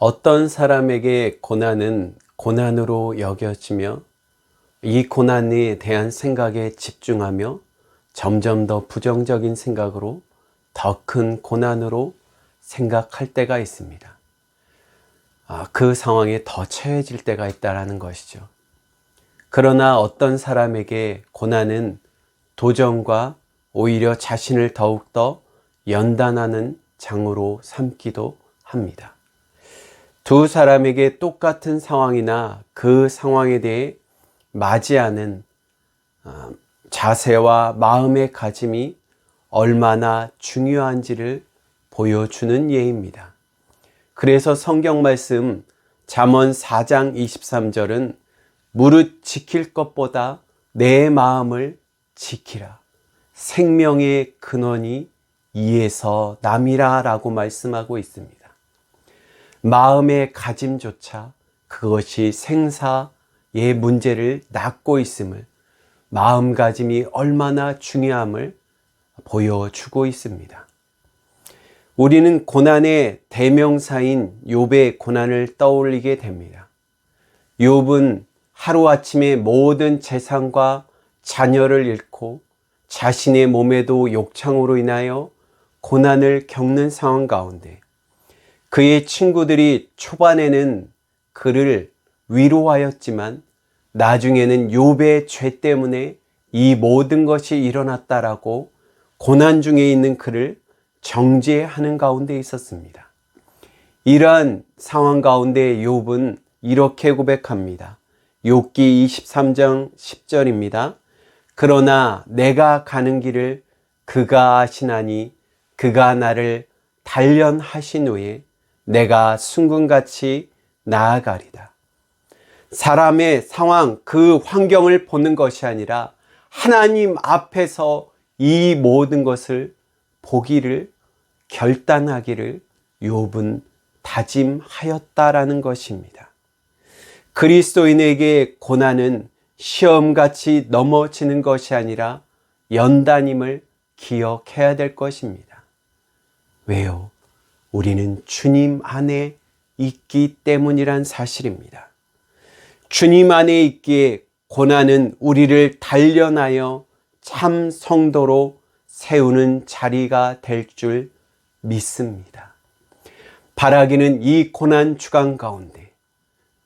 어떤 사람에게 고난은 고난으로 여겨지며 이 고난에 대한 생각에 집중하며 점점 더 부정적인 생각으로 더 큰 고난으로 생각할 때가 있습니다. 그 상황에 더 처해질 때가 있다는 것이죠. 그러나 어떤 사람에게 고난은 도전과 오히려 자신을 더욱더 연단하는 장으로 삼기도 합니다. 두 사람에게 똑같은 상황이나 그 상황에 대해 맞이하는 자세와 마음의 가짐이 얼마나 중요한지를 보여주는 예입니다. 그래서 성경 말씀 잠언 4장 23절은 무릇 지킬 것보다 내 마음을 지키라. 생명의 근원이 이에서 남이라 라고 말씀하고 있습니다. 마음의 가짐조차 그것이 생사의 문제를 낳고 있음을, 마음가짐이 얼마나 중요함을 보여주고 있습니다. 우리는 고난의 대명사인 욥의 고난을 떠올리게 됩니다. 욥은 하루아침에 모든 재산과 자녀를 잃고 자신의 몸에도 욕창으로 인하여 고난을 겪는 상황 가운데 그의 친구들이 초반에는 그를 위로하였지만 나중에는 욥의 죄 때문에 이 모든 것이 일어났다라고 고난 중에 있는 그를 정죄하는 가운데 있었습니다. 이러한 상황 가운데 욥은 이렇게 고백합니다. 욥기 23장 10절입니다. 그러나 내가 가는 길을 그가 아시나니 그가 나를 단련하신 후에 내가 순금같이 나아가리다. 사람의 상황, 그 환경을 보는 것이 아니라 하나님 앞에서 이 모든 것을 보기를 결단하기를 욥은 다짐하였다라는 것입니다. 그리스도인에게 고난은 시험같이 넘어지는 것이 아니라 연단임을 기억해야 될 것입니다. 왜요? 우리는 주님 안에 있기 때문이란 사실입니다. 주님 안에 있기에 고난은 우리를 단련하여 참 성도로 세우는 자리가 될 줄 믿습니다. 바라기는 이 고난 주간 가운데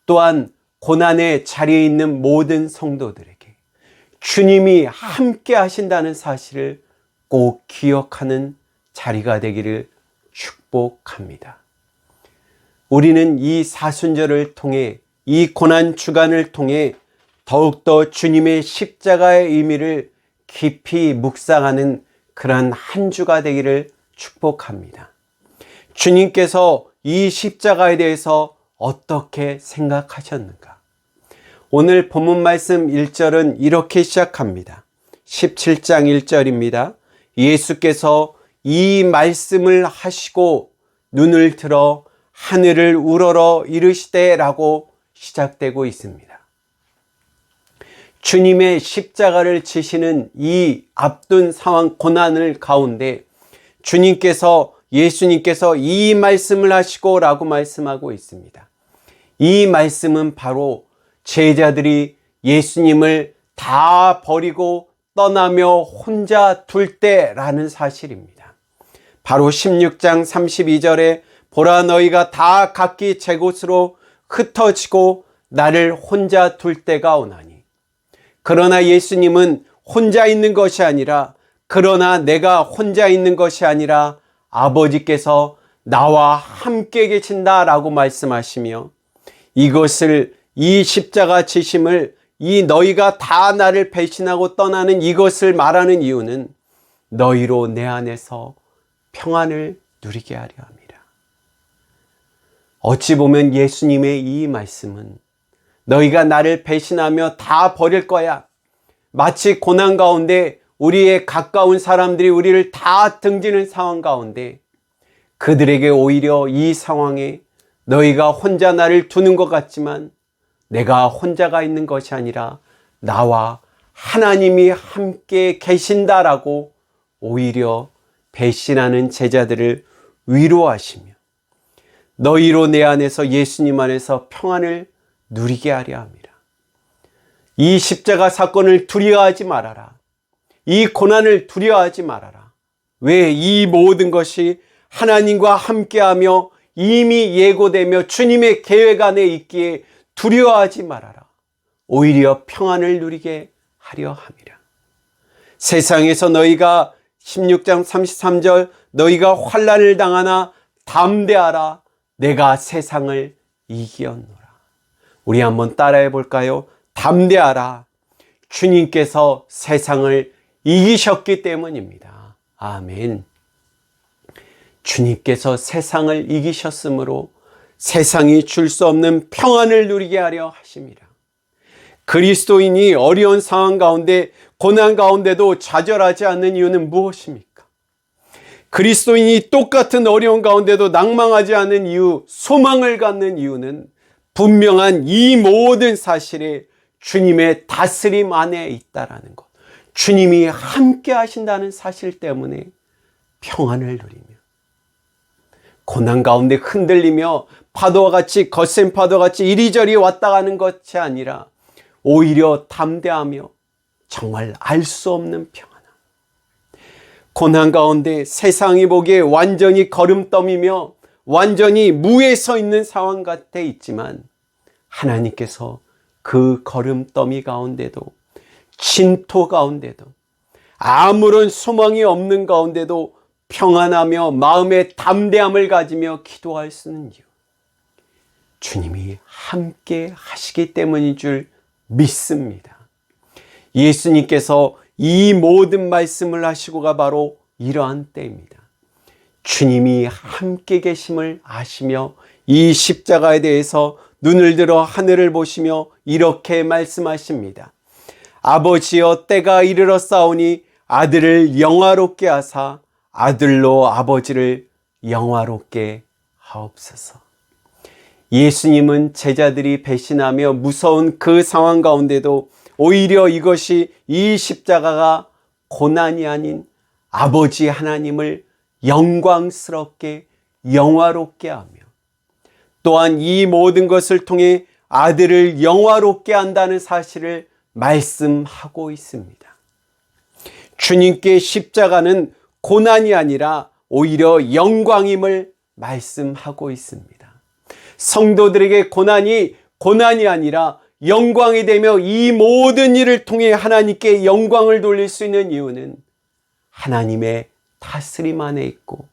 또한 고난의 자리에 있는 모든 성도들에게 주님이 함께 하신다는 사실을 꼭 기억하는 자리가 되기를 축복합니다. 우리는 이 사순절을 통해 이 고난 주간을 통해 더욱더 주님의 십자가의 의미를 깊이 묵상하는 그런 한 주가 되기를 축복합니다. 주님께서 이 십자가에 대해서 어떻게 생각하셨는가? 오늘 본문 말씀 1절은 이렇게 시작합니다. 17장 1절입니다. 예수께서 이 말씀을 하시고 눈을 들어 하늘을 우러러 이르시되 라고 시작되고 있습니다. 주님의 십자가를 지시는 이 앞둔 상황 고난을 가운데 예수님께서 이 말씀을 하시고 라고 말씀하고 있습니다. 이 말씀은 바로 제자들이 예수님을 다 버리고 떠나며 혼자 둘 때라는 사실입니다. 바로 16장 32절에 보라 너희가 다 각기 제 곳으로 흩어지고 나를 혼자 둘 때가 오나니. 그러나 예수님은 혼자 있는 것이 아니라 그러나 내가 혼자 있는 것이 아니라 아버지께서 나와 함께 계신다라고 말씀하시며 이 십자가 지심을 이 너희가 다 나를 배신하고 떠나는 이것을 말하는 이유는 너희로 내 안에서 평안을 누리게 하려 합니다. 어찌 보면 예수님의 이 말씀은 너희가 나를 배신하며 다 버릴 거야. 마치 고난 가운데 우리의 가까운 사람들이 우리를 다 등지는 상황 가운데 그들에게 오히려 이 상황에 너희가 혼자 나를 두는 것 같지만 내가 혼자가 있는 것이 아니라 나와 하나님이 함께 계신다라고 오히려 배신하는 제자들을 위로하시며 너희로 내 안에서 예수님 안에서 평안을 누리게 하려 함이라. 이 십자가 사건을 두려워하지 말아라. 이 고난을 두려워하지 말아라. 왜? 이 모든 것이 하나님과 함께하며 이미 예고되며 주님의 계획 안에 있기에 두려워하지 말아라. 오히려 평안을 누리게 하려 함이라. 세상에서 너희가 16장 33절 너희가 환난을 당하나 담대하라. 내가 세상을 이기었노라. 우리 한번 따라해 볼까요? 담대하라. 주님께서 세상을 이기셨기 때문입니다. 아멘. 주님께서 세상을 이기셨으므로 세상이 줄 수 없는 평안을 누리게 하려 하십니다. 그리스도인이 어려운 상황 가운데 고난 가운데도 좌절하지 않는 이유는 무엇입니까? 그리스도인이 똑같은 어려운 가운데도 낭망하지 않는 이유, 소망을 갖는 이유는 분명한 이 모든 사실에 주님의 다스림 안에 있다라는 것, 주님이 함께 하신다는 사실 때문에 평안을 누리며 고난 가운데 흔들리며 파도와 같이 거센 파도와 같이 이리저리 왔다 가는 것이 아니라 오히려 담대하며 정말 알 수 없는 평안함. 고난 가운데 세상이 보기에 완전히 거름떠미며 완전히 무에 서 있는 상황 같아 있지만 하나님께서 그 거름더미 가운데도 진토 가운데도 아무런 소망이 없는 가운데도 평안하며 마음의 담대함을 가지며 기도할 수 있는 이유, 주님이 함께 하시기 때문인 줄 믿습니다. 예수님께서 이 모든 말씀을 하시고가 바로 이러한 때입니다. 주님이 함께 계심을 아시며 이 십자가에 대해서 눈을 들어 하늘을 보시며 이렇게 말씀하십니다. 아버지여, 때가 이르렀사오니 아들을 영화롭게 하사 아들로 아버지를 영화롭게 하옵소서. 예수님은 제자들이 배신하며 무서운 그 상황 가운데도 오히려 이것이 이 십자가가 고난이 아닌 아버지 하나님을 영광스럽게 영화롭게 하며 또한 이 모든 것을 통해 아들을 영화롭게 한다는 사실을 말씀하고 있습니다. 주님께 십자가는 고난이 아니라 오히려 영광임을 말씀하고 있습니다. 성도들에게 고난이 아니라 영광이 되며 이 모든 일을 통해 하나님께 영광을 돌릴 수 있는 이유는 하나님의 다스림 안에 있고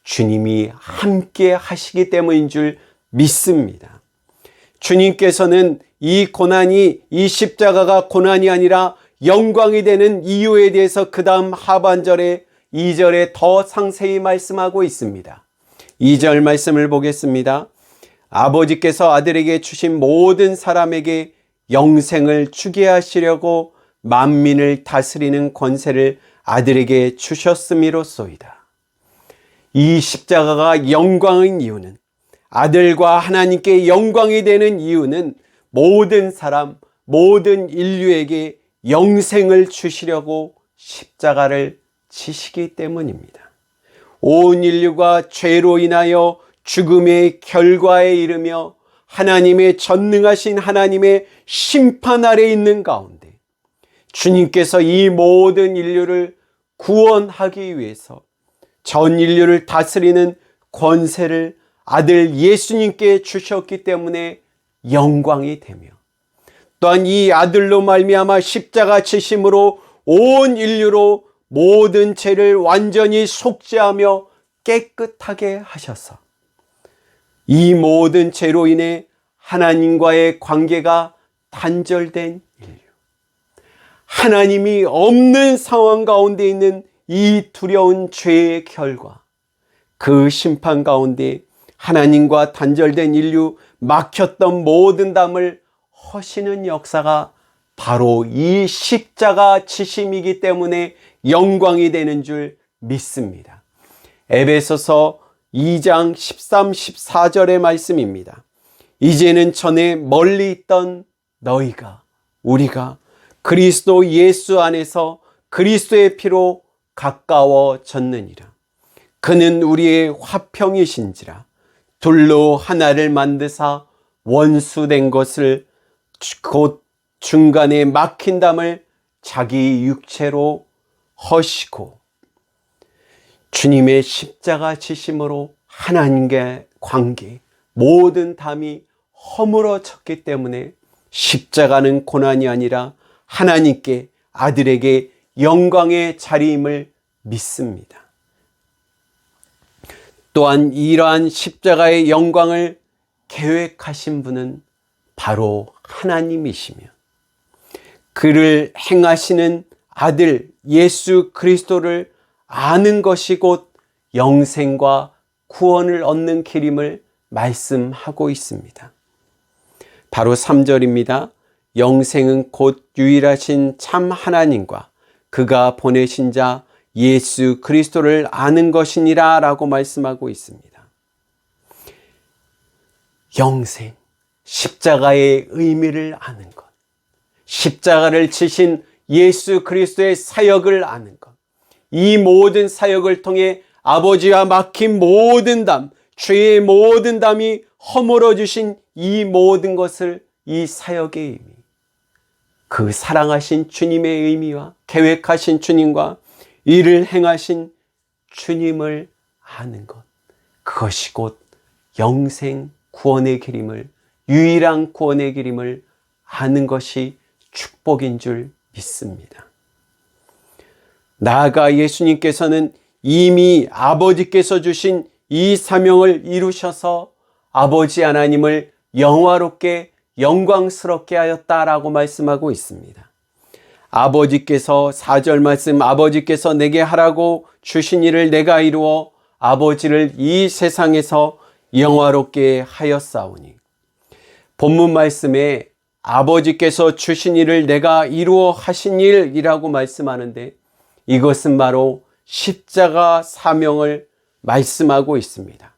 주님이 함께 하시기 때문인 줄 믿습니다. 주님께서는 이 십자가가 고난이 아니라 영광이 되는 이유에 대해서 그 다음 하반절에 2절에 더 상세히 말씀하고 있습니다. 2절 말씀을 보겠습니다. 아버지께서 아들에게 주신 모든 사람에게 영생을 주게 하시려고 만민을 다스리는 권세를 아들에게 주셨음이로소이다. 이 십자가가 영광인 이유는, 아들과 하나님께 영광이 되는 이유는 모든 사람, 모든 인류에게 영생을 주시려고 십자가를 지시기 때문입니다. 온 인류가 죄로 인하여 죽음의 결과에 이르며 하나님의 전능하신 하나님의 심판 아래 있는 가운데 주님께서 이 모든 인류를 구원하기 위해서 전 인류를 다스리는 권세를 아들 예수님께 주셨기 때문에 영광이 되며, 또한 이 아들로 말미암아 십자가 지심으로 온 인류로 모든 죄를 완전히 속죄하며 깨끗하게 하셔서 이 모든 죄로 인해 하나님과의 관계가 단절된 인류, 하나님이 없는 상황 가운데 있는 이 두려운 죄의 결과, 그 심판 가운데 하나님과 단절된 인류, 막혔던 모든 담을 허시는 역사가 바로 이 십자가 지심이기 때문에 영광이 되는 줄 믿습니다. 에베소서 2장 13, 14절의 말씀입니다. 이제는 전에 멀리 있던 너희가, 우리가 그리스도 예수 안에서 그리스도의 피로 가까워졌느니라. 그는 우리의 화평이신지라 돌로 하나를 만드사 원수된 것을 곧 중간에 막힌 담을 자기 육체로 허시고 주님의 십자가 지심으로 하나님과의 관계 모든 담이 허물어졌기 때문에 십자가는 고난이 아니라 하나님께 아들에게 영광의 자리임을 믿습니다. 또한 이러한 십자가의 영광을 계획하신 분은 바로 하나님이시며 그를 행하시는 아들 예수 그리스도를 아는 것이 곧 영생과 구원을 얻는 길임을 말씀하고 있습니다. 바로 3절입니다. 영생은 곧 유일하신 참 하나님과 그가 보내신 자 예수 그리스도를 아는 것이니라 라고 말씀하고 있습니다. 영생, 십자가의 의미를 아는 것, 십자가를 지신 예수 그리스도의 사역을 아는 것, 이 모든 사역을 통해 아버지와 막힌 모든 담, 죄의 모든 담이 허물어 주신 이 모든 것을 이 사역의 의미, 그 사랑하신 주님의 의미와 계획하신 주님과 이를 행하신 주님을 아는 것, 그것이 곧 영생 구원의 길임을, 유일한 구원의 길임을 아는 것이 축복인 줄 믿습니다. 나아가 예수님께서는 이미 아버지께서 주신 이 사명을 이루셔서 아버지 하나님을 영화롭게 영광스럽게 하였다라고 말씀하고 있습니다. 아버지께서 4절 말씀 아버지께서 내게 하라고 주신 일을 내가 이루어 아버지를 이 세상에서 영화롭게 하였사오니, 본문 말씀에 아버지께서 주신 일을 내가 이루어 하신 일이라고 말씀하는데 이것은 바로 십자가 사명을 말씀하고 있습니다.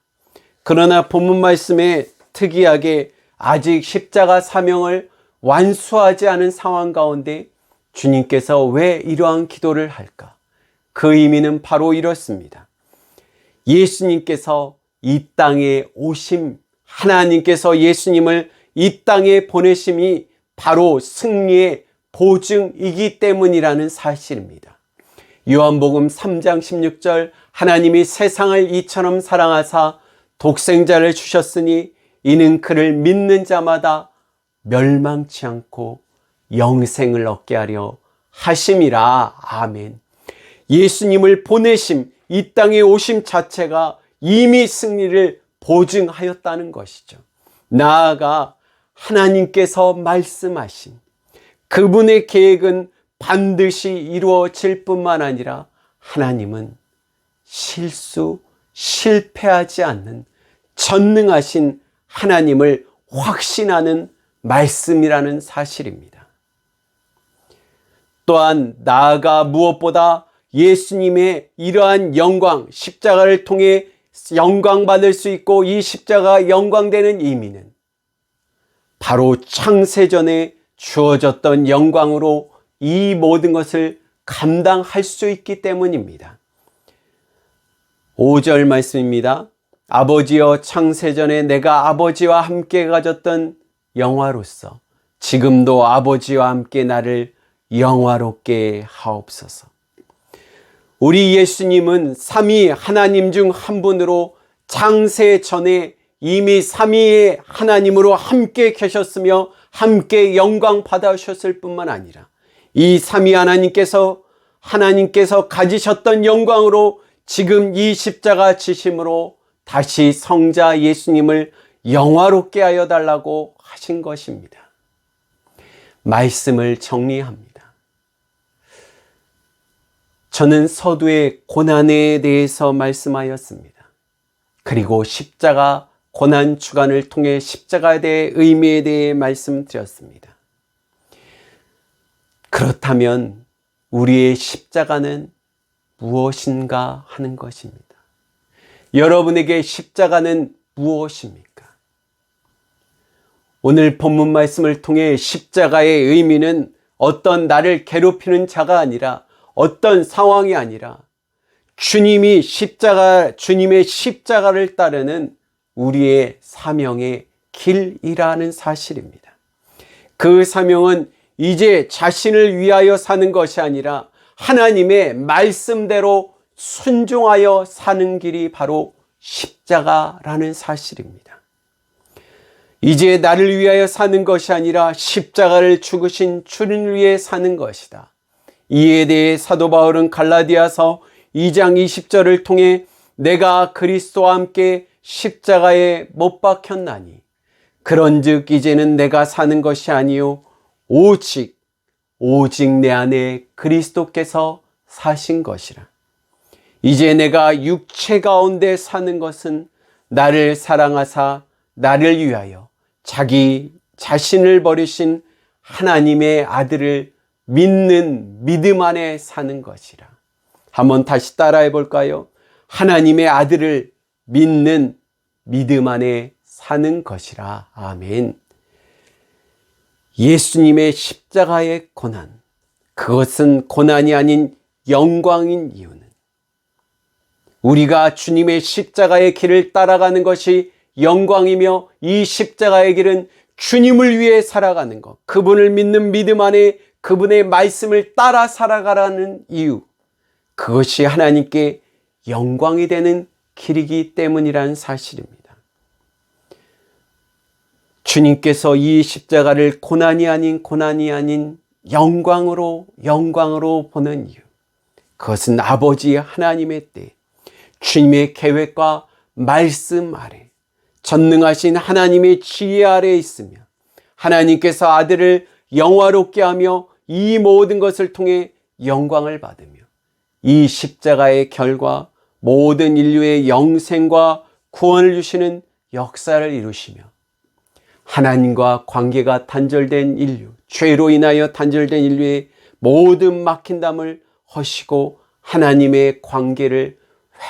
그러나 본문 말씀에 특이하게 아직 십자가 사명을 완수하지 않은 상황 가운데 주님께서 왜 이러한 기도를 할까? 그 의미는 바로 이렇습니다. 예수님께서 이 땅에 오심, 하나님께서 예수님을 이 땅에 보내심이 바로 승리의 보증이기 때문이라는 사실입니다. 요한복음 3장 16절 하나님이 세상을 이처럼 사랑하사 독생자를 주셨으니 이는 그를 믿는 자마다 멸망치 않고 영생을 얻게 하려 하심이라. 아멘. 예수님을 보내심, 이 땅에 오심 자체가 이미 승리를 보증하였다는 것이죠. 나아가 하나님께서 말씀하신 그분의 계획은 반드시 이루어질 뿐만 아니라 하나님은 실패하지 않는 전능하신 하나님을 확신하는 말씀이라는 사실입니다. 또한 나아가 무엇보다 예수님의 이러한 영광, 십자가를 통해 영광받을 수 있고 이 십자가 영광되는 의미는 바로 창세전에 주어졌던 영광으로 이 모든 것을 감당할 수 있기 때문입니다. 5절 말씀입니다. 아버지여 창세전에 내가 아버지와 함께 가졌던 영화로서 지금도 아버지와 함께 나를 영화롭게 하옵소서. 우리 예수님은 삼위 하나님 중 한 분으로 창세 전에 이미 삼위의 하나님으로 함께 계셨으며 함께 영광 받으셨을 뿐만 아니라 이 삼위 하나님께서 가지셨던 영광으로 지금 이 십자가 지심으로 다시 성자 예수님을 영화롭게 하여 달라고 하신 것입니다. 말씀을 정리합니다. 저는 서두에 고난에 대해서 말씀하였습니다. 그리고 십자가 고난 주간을 통해 십자가에 대해 의미에 대해 말씀드렸습니다. 그렇다면 우리의 십자가는 무엇인가 하는 것입니다. 여러분에게 십자가는 무엇입니까? 오늘 본문 말씀을 통해 십자가의 의미는 어떤 나를 괴롭히는 자가 아니라 어떤 상황이 아니라 주님의 십자가를 따르는 우리의 사명의 길이라는 사실입니다. 그 사명은 이제 자신을 위하여 사는 것이 아니라 하나님의 말씀대로 순종하여 사는 길이 바로 십자가라는 사실입니다. 이제 나를 위하여 사는 것이 아니라 십자가를 죽으신 주를 위해 사는 것이다. 이에 대해 사도 바울은 갈라디아서 2장 20절을 통해 내가 그리스도와 함께 십자가에 못 박혔나니 그런즉 이제는 내가 사는 것이 아니요 오직 내 안에 그리스도께서 사신 것이라. 이제 내가 육체 가운데 사는 것은 나를 사랑하사 나를 위하여 자기 자신을 버리신 하나님의 아들을 믿는 믿음 안에 사는 것이라. 한번 다시 따라해 볼까요? 하나님의 아들을 믿는 믿음 안에 사는 것이라. 아멘. 예수님의 십자가의 고난, 그것은 고난이 아닌 영광인 이유는 우리가 주님의 십자가의 길을 따라가는 것이 영광이며 이 십자가의 길은 주님을 위해 살아가는 것, 그분을 믿는 믿음 안에 그분의 말씀을 따라 살아가라는 이유, 그것이 하나님께 영광이 되는 길이기 때문이라는 사실입니다. 주님께서 이 십자가를 고난이 아닌 영광으로 보는 이유, 그것은 아버지 하나님의 때 주님의 계획과 말씀 아래 전능하신 하나님의 지혜 아래에 있으며 하나님께서 아들을 영화롭게 하며 이 모든 것을 통해 영광을 받으며 이 십자가의 결과 모든 인류의 영생과 구원을 주시는 역사를 이루시며 하나님과 관계가 단절된 인류, 죄로 인하여 단절된 인류의 모든 막힌담을 허시고 하나님의 관계를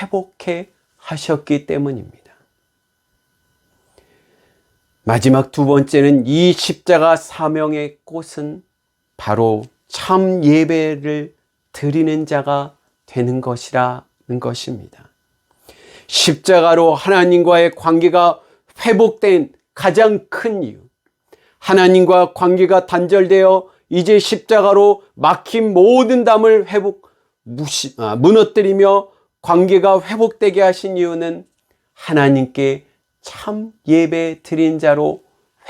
회복해 하셨기 때문입니다. 마지막 두 번째는 이 십자가 사명의 꽃은 바로 참 예배를 드리는 자가 되는 것이라는 것입니다. 십자가로 하나님과의 관계가 회복된 가장 큰 이유, 하나님과 관계가 단절되어 이제 십자가로 막힌 모든 담을 무너뜨리며 관계가 회복되게 하신 이유는 하나님께 참 예배 드린 자로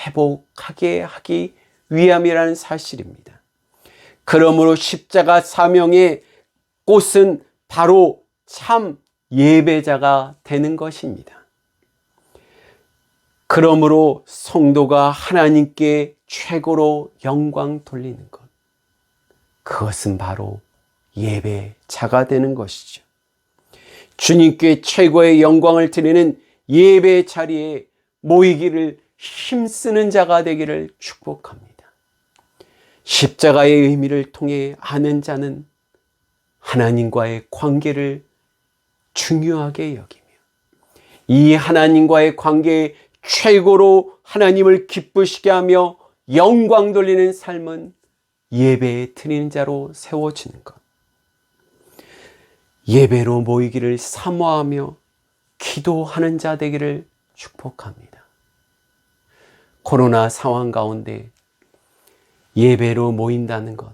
회복하게 하기 위함이라는 사실입니다. 그러므로 십자가 사명의 꽃은 바로 참 예배자가 되는 것입니다. 그러므로 성도가 하나님께 최고로 영광 돌리는 것, 그것은 바로 예배자가 되는 것이죠. 주님께 최고의 영광을 드리는 예배 자리에 모이기를 힘쓰는 자가 되기를 축복합니다. 십자가의 의미를 통해 아는 자는 하나님과의 관계를 중요하게 여기며 이 하나님과의 관계에 최고로 하나님을 기쁘시게 하며 영광 돌리는 삶은 예배 드리는 자로 세워지는 것, 예배로 모이기를 사모하며 기도하는 자 되기를 축복합니다. 코로나 상황 가운데 예배로 모인다는 것,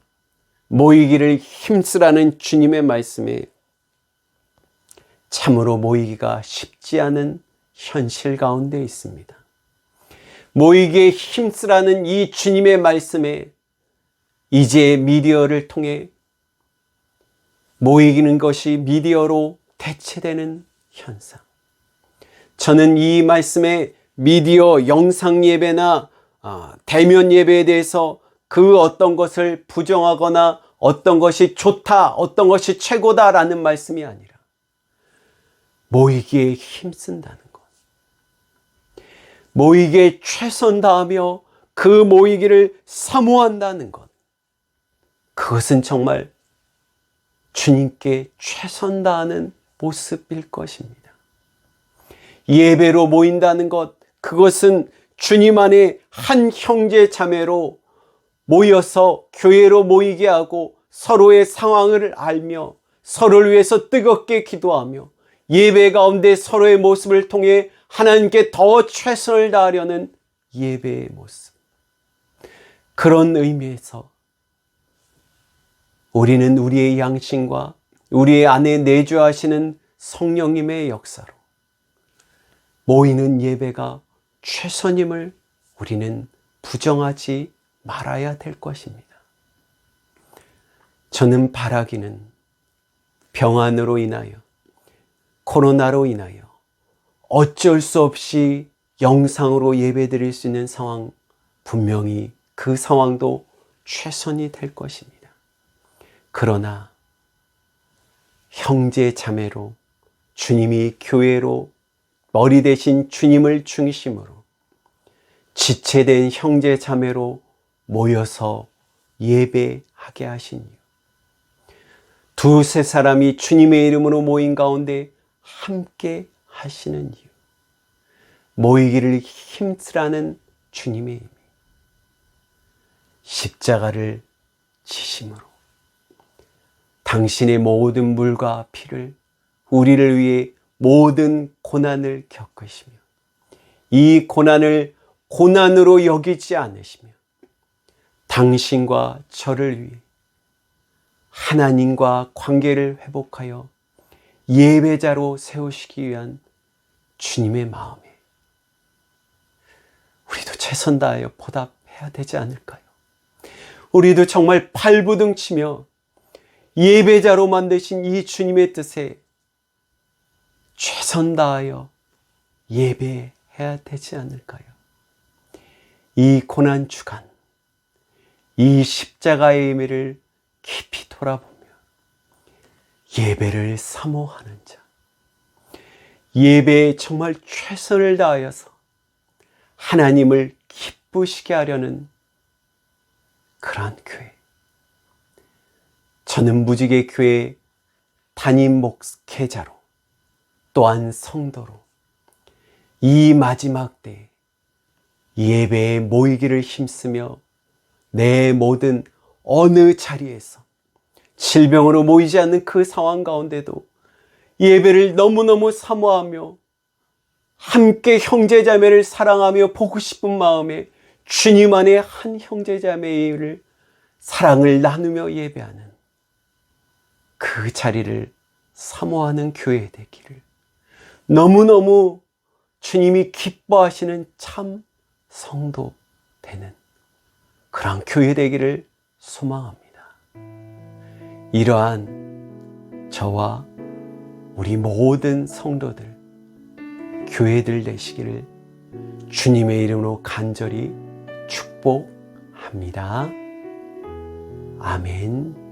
모이기를 힘쓰라는 주님의 말씀에 참으로 모이기가 쉽지 않은 현실 가운데 있습니다. 모이기에 힘쓰라는 이 주님의 말씀에 이제 미디어를 통해 모이기는 것이 미디어로 대체되는 현상. 저는 이 말씀에 미디어 영상 예배나 대면 예배에 대해서 그 어떤 것을 부정하거나 어떤 것이 좋다, 어떤 것이 최고다라는 말씀이 아니라 모이기에 힘쓴다는 것, 모이기에 최선 다하며 그 모이기를 사모한다는 것, 그것은 정말 주님께 최선 다하는 모습일 것입니다. 예배로 모인다는 것, 그것은 주님 안에 한 형제 자매로 모여서 교회로 모이게 하고 서로의 상황을 알며 서로를 위해서 뜨겁게 기도하며 예배 가운데 서로의 모습을 통해 하나님께 더 최선을 다하려는 예배의 모습. 그런 의미에서 우리는 우리의 양심과 우리의 안에 내주하시는 성령님의 역사로 모이는 예배가 최선임을 우리는 부정하지 말아야 될 것입니다. 저는 바라기는 병환으로 인하여, 코로나로 인하여 어쩔 수 없이 영상으로 예배드릴 수 있는 상황, 분명히 그 상황도 최선이 될 것입니다. 그러나 형제 자매로 주님이 교회로 머리 대신 주님을 중심으로 지체된 형제 자매로 모여서 예배하게 하신 이유, 두세 사람이 주님의 이름으로 모인 가운데 함께 하시는 이유, 모이기를 힘쓰라는 주님의 의미, 십자가를 지심으로 당신의 모든 물과 피를 우리를 위해 모든 고난을 겪으시며 이 고난을 고난으로 여기지 않으시며 당신과 저를 위해 하나님과 관계를 회복하여 예배자로 세우시기 위한 주님의 마음에 우리도 최선 다하여 보답해야 되지 않을까요? 우리도 정말 발부둥치며 예배자로 만드신 이 주님의 뜻에 최선 다하여 예배해야 되지 않을까요? 이 고난 주간, 이 십자가의 의미를 깊이 돌아보며 예배를 사모하는 자, 예배에 정말 최선을 다하여서 하나님을 기쁘시게 하려는 그러한 교회. 저는 무지개 교회 담임 목회자로 또한 성도로 이 마지막 때에 예배에 모이기를 힘쓰며 내 모든 어느 자리에서 질병으로 모이지 않는 그 상황 가운데도 예배를 너무너무 사모하며 함께 형제자매를 사랑하며 보고 싶은 마음에 주님 안에 한 형제자매를 사랑을 나누며 예배하는 그 자리를 사모하는 교회 되기를, 너무너무 주님이 기뻐하시는 참 성도 되는 그런 교회 되기를 소망합니다. 이러한 저와 우리 모든 성도들, 교회들 되시기를 주님의 이름으로 간절히 축복합니다. 아멘.